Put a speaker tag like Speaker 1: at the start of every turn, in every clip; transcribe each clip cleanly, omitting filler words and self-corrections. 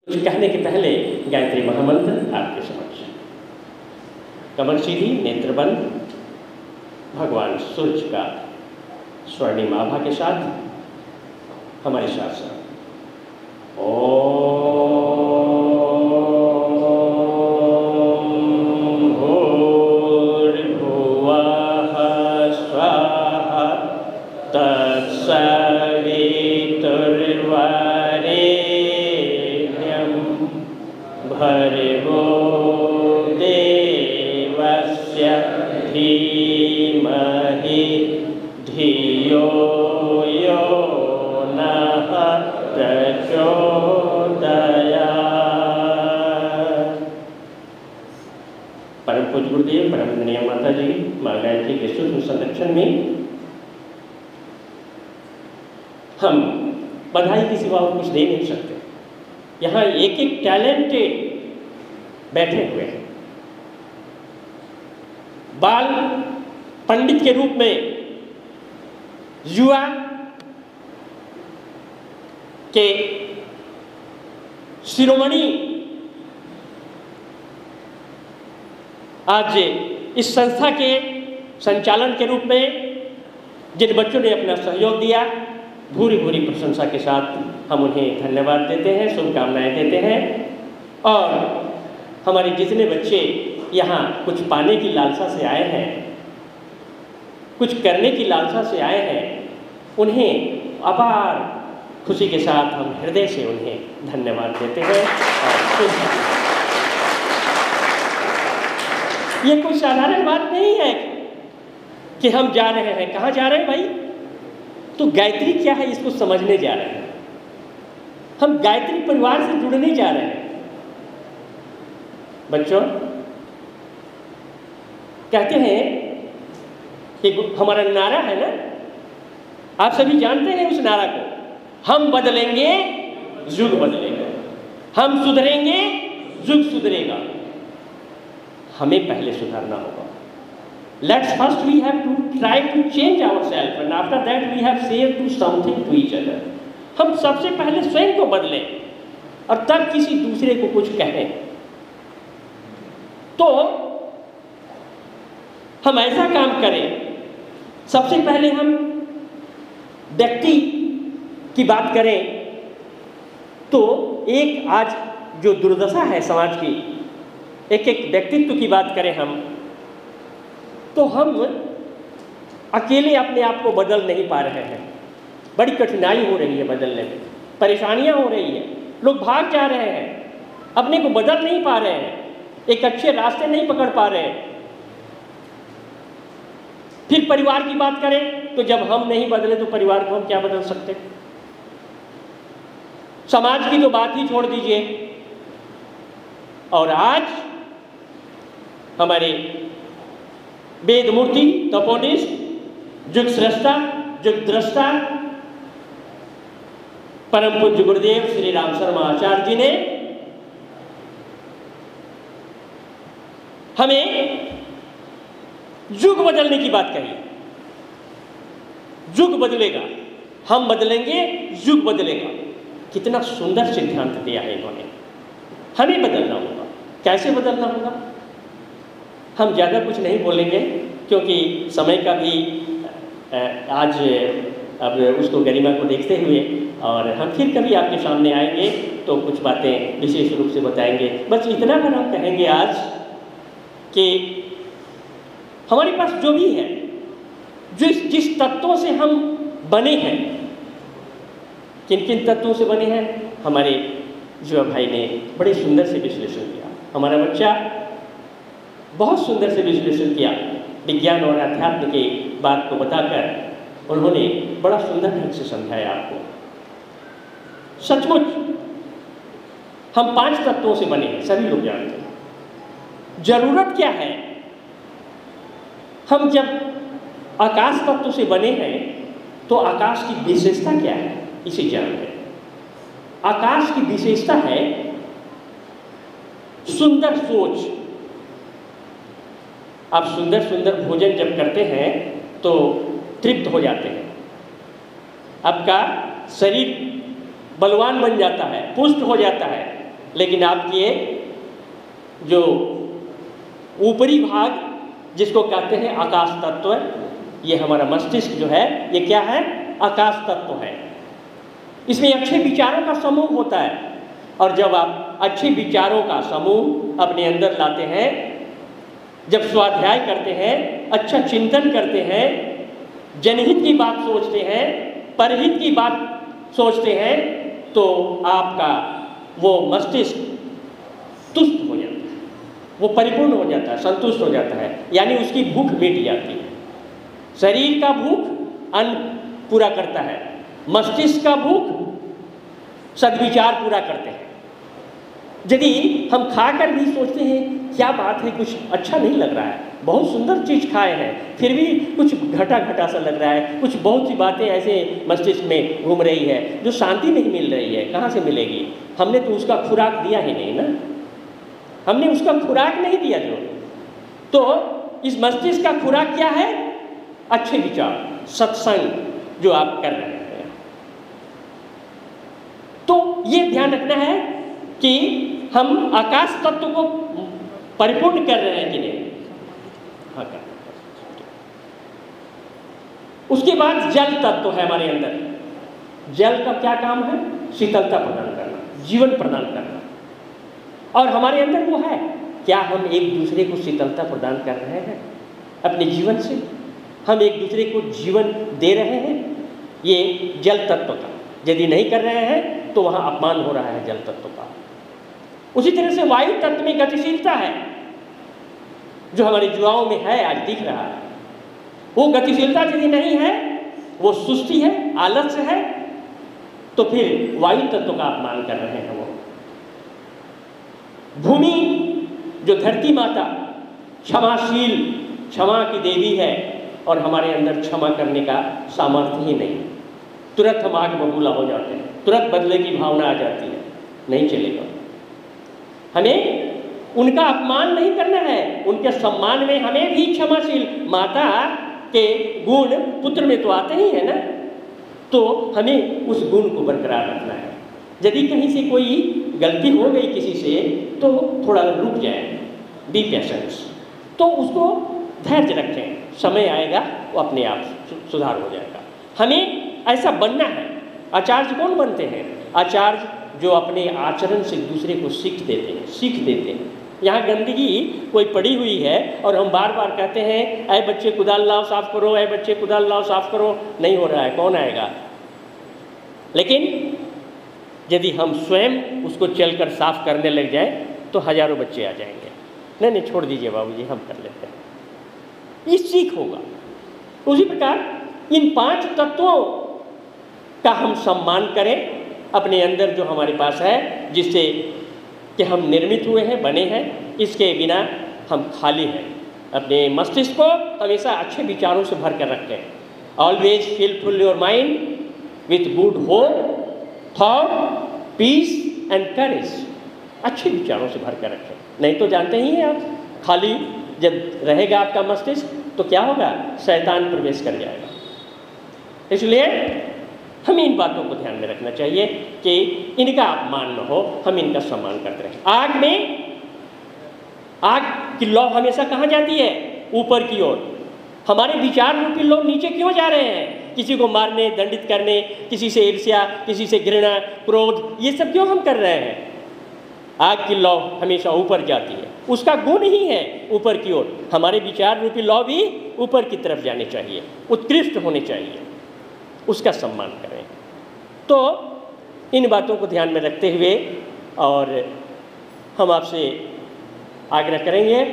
Speaker 1: कुछ कहने के पहले गायत्री महामंत्र आपके समक्ष। कमर सीधी, नेत्र बंद, भगवान सूर्य का स्वर्णिम आभा के साथ हमारे साथ साथ भर्गो देवस्य धीमहि धियो यो नः प्रचोदयात्। परम पूज्य गुरुदेव, परम वंदनीय माता जी, माँ गायत्री के सूक्ष्म संरक्षण में हम बधाई के सिवा और कुछ दे नहीं सकते। यहाँ एक एक टैलेंटेड बैठे हुए हैं। बाल पंडित के रूप में युवा के शिरोमणि आज इस संस्था के संचालन के रूप में जिन बच्चों ने अपना सहयोग दिया, भूरी भूरी प्रशंसा के साथ हम उन्हें धन्यवाद देते हैं, शुभकामनाएं देते हैं। और हमारे जितने बच्चे यहाँ कुछ पाने की लालसा से आए हैं, कुछ करने की लालसा से आए हैं, उन्हें अपार खुशी के साथ हम हृदय से उन्हें धन्यवाद देते हैं। और ये कोई साधारण बात नहीं है कि हम जा रहे हैं। कहाँ जा रहे हैं भाई? तो गायत्री क्या है इसको समझने जा रहे हैं। हम गायत्री परिवार से जुड़ने जा रहे हैं। बच्चों, कहते हैं कि हमारा नारा है ना, आप सभी जानते हैं उस नारा को, हम बदलेंगे युग बदलेगा, हम सुधरेंगे युग सुधरेगा। हमें पहले सुधरना होगा। Let's first we have to try to change ourselves and after that we have say to something to each other. हम सबसे पहले स्वयं को बदलें और तब किसी दूसरे को कुछ कहें। तो हम ऐसा काम करें, सबसे पहले हम व्यक्ति की बात करें तो एक आज जो दुर्दशा है समाज की, एक एक व्यक्तित्व की बात करें हम, तो हम अकेले अपने आप को बदल नहीं पा रहे हैं। बड़ी कठिनाई हो रही है बदलने में, परेशानियां हो रही है, लोग भाग जा रहे हैं, अपने को बदल नहीं पा रहे हैं, एक अच्छे रास्ते नहीं पकड़ पा रहे हैं। फिर परिवार की बात करें तो जब हम नहीं बदले तो परिवार को हम क्या बदल सकते? समाज की तो बात ही छोड़ दीजिए। और आज हमारे वेद मूर्ति, तपोनिष्ठ, जुग स्रष्टा, जुग द्रष्टा, परम पूज्य गुरुदेव श्री राम शर्मा आचार्य जी ने हमें युग बदलने की बात कही। युग बदलेगा, हम बदलेंगे, युग बदलेगा। कितना सुंदर सिद्धांत दिया है इन्होंने। हमें बदलना होगा। कैसे बदलना होगा? हम ज़्यादा कुछ नहीं बोलेंगे क्योंकि समय का भी आज अब उसको गरिमा को देखते हुए और हम फिर कभी आपके सामने आएंगे तो कुछ बातें विशेष रूप से बताएंगे। बस इतना कर हम कहेंगे आज कि हमारे पास जो भी है, जिस तत्वों से हम बने हैं, किन किन तत्वों से बने हैं, हमारे युवा भाई ने बड़े सुंदर से विश्लेषण किया। हमारा बच्चा बहुत सुंदर से विश्लेषण किया, विज्ञान और अध्यात्म की बात को बताकर उन्होंने बड़ा सुंदर ढंग से समझाया आपको। सचमुच हम 5 तत्वों से बने हैं, सभी लोग जानते हैं। जरूरत क्या है? हम जब आकाश तत्व से बने हैं तो आकाश की विशेषता क्या है इसे जानते हैं। आकाश की विशेषता है सुंदर सोच। आप सुंदर सुंदर भोजन जब करते हैं तो तृप्त हो जाते हैं, आपका शरीर बलवान बन जाता है, पुष्ट हो जाता है, लेकिन आपके जो ऊपरी भाग जिसको कहते हैं आकाश तत्व, ये हमारा मस्तिष्क जो है ये क्या है? आकाश तत्व है। इसमें अच्छे विचारों का समूह होता है, और जब आप अच्छे विचारों का समूह अपने अंदर लाते हैं, जब स्वाध्याय करते हैं, अच्छा चिंतन करते हैं, जनहित की बात सोचते हैं, परहित की बात सोचते हैं, तो आपका वो मस्तिष्क तुष्ट हो जाता है, वो परिपूर्ण हो जाता है, संतुष्ट हो जाता है, यानी उसकी भूख मिट जाती है। शरीर का भूख अन्न पूरा करता है, मस्तिष्क का भूख सद्विचार पूरा करते हैं। यदि हम खाकर भी सोचते हैं क्या बात है, कुछ अच्छा नहीं लग रहा है, बहुत सुंदर चीज़ खाए हैं, फिर भी कुछ घटा घटा सा लग रहा है, कुछ बहुत सी बातें ऐसे मस्तिष्क में घूम रही है जो शांति नहीं मिल रही है, कहाँ से मिलेगी? हमने तो उसका खुराक दिया ही नहीं ना, हमने उसका खुराक नहीं दिया जो। तो इस मस्तिष्क का खुराक क्या है? अच्छे विचार, सत्संग जो आप कर रहे हैं। तो ये ध्यान रखना है कि हम आकाश तत्व को परिपूर्ण कर रहे हैं कि नहीं। हाँ, उसके बाद जल तत्व है हमारे अंदर। जल का क्या काम है? शीतलता प्रदान करना, जीवन प्रदान करना। और हमारे अंदर वो है, क्या हम एक दूसरे को शीतलता प्रदान कर रहे हैं अपने जीवन से? हम एक दूसरे को जीवन दे रहे हैं? ये जल तत्व का यदि नहीं कर रहे हैं तो वहाँ अपमान हो रहा है जल तत्व का। उसी तरह से वायु तत्व में गतिशीलता है, जो हमारे युवाओं में है, आज दिख रहा है। वो गतिशीलता यदि नहीं है, वो सुस्ती है, आलस्य है, तो फिर वायु तत्व का अपमान कर रहे हैं वो। भूमि जो धरती माता क्षमाशील, क्षमा की देवी है, और हमारे अंदर क्षमा करने का सामर्थ्य ही नहीं। तुरंत हम आग बबूला हो जाते हैं, तुरंत बदले की भावना आ जाती है, नहीं चलेगा। हमें उनका अपमान नहीं करना है, उनके सम्मान में हमें भी क्षमाशील, माता के गुण पुत्र में तो आते ही है ना, तो हमें उस गुण को बरकरार रखना है। यदि कहीं से कोई गलती हो गई किसी से, तो थोड़ा रुक जाए, बी पेशेंस, तो उसको धैर्य रखें, समय आएगा वो अपने आप सुधार हो जाएगा। हमें ऐसा बनना है। आचार्य कौन बनते हैं? आचार्य जो अपने आचरण से दूसरे को सीख देते हैं। यहाँ गंदगी कोई पड़ी हुई है और हम बार बार कहते हैं ऐ बच्चे कुदाल लाओ साफ करो, ऐ बच्चे कुदाल लाओ साफ करो, नहीं हो रहा है, कौन आएगा? लेकिन यदि हम स्वयं उसको चलकर साफ करने लग जाए तो हजारों बच्चे आ जाएंगे। नहीं छोड़ दीजिए बाबूजी, हम कर लेते हैं, ये सीख होगा। उसी प्रकार इन 5 तत्वों का हम सम्मान करें अपने अंदर जो हमारे पास है, जिससे कि हम निर्मित हुए हैं, बने हैं। इसके बिना हम खाली हैं। अपने मस्तिष्क को हमेशा अच्छे विचारों से भर कर रखें। Always fill full your mind with good hope, thought, peace and courage. अच्छे विचारों से भर कर रखें, नहीं तो जानते ही हैं आप, खाली जब रहेगा आपका मस्तिष्क तो क्या होगा? शैतान प्रवेश कर जाएगा। इसलिए हमें इन बातों को ध्यान में रखना चाहिए कि इनका अपमान न हो, हम इनका सम्मान करते रहें। आग में, आग की लौ हमेशा कहाँ जाती है? ऊपर की ओर। हमारे विचार रूपी लोग नीचे क्यों जा रहे हैं? किसी को मारने, दंडित करने, किसी से ईर्ष्या, किसी से घृणा, क्रोध, ये सब क्यों हम कर रहे हैं? आग की लौ हमेशा ऊपर जाती है, उसका गुण ही है ऊपर की ओर। हमारे विचार रूपी लौ भी ऊपर की तरफ जाने चाहिए, उत्कृष्ट होने चाहिए, उसका सम्मान करें। तो इन बातों को ध्यान में रखते हुए और हम आपसे आग्रह करेंगे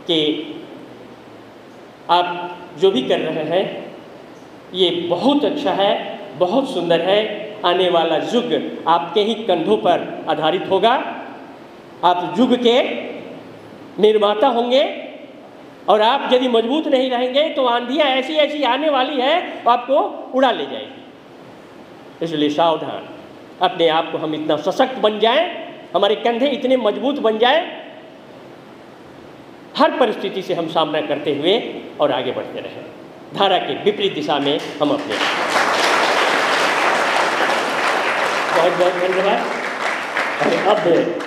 Speaker 1: कि आप जो भी कर रहे हैं ये बहुत अच्छा है, बहुत सुंदर है। आने वाला युग आपके ही कंधों पर आधारित होगा। आप युग के निर्माता होंगे, और आप यदि मजबूत नहीं रहेंगे तो आंधियाँ ऐसी ऐसी आने वाली है, आपको उड़ा ले जाएगी। इसलिए सावधान, अपने आप को हम इतना सशक्त बन जाएं, हमारे कंधे इतने मजबूत बन जाएं, हर परिस्थिति से हम सामना करते हुए और आगे बढ़ते रहें। धारा के विपरीत दिशा में हम अपने बहुत बहुत धन्यवाद। अब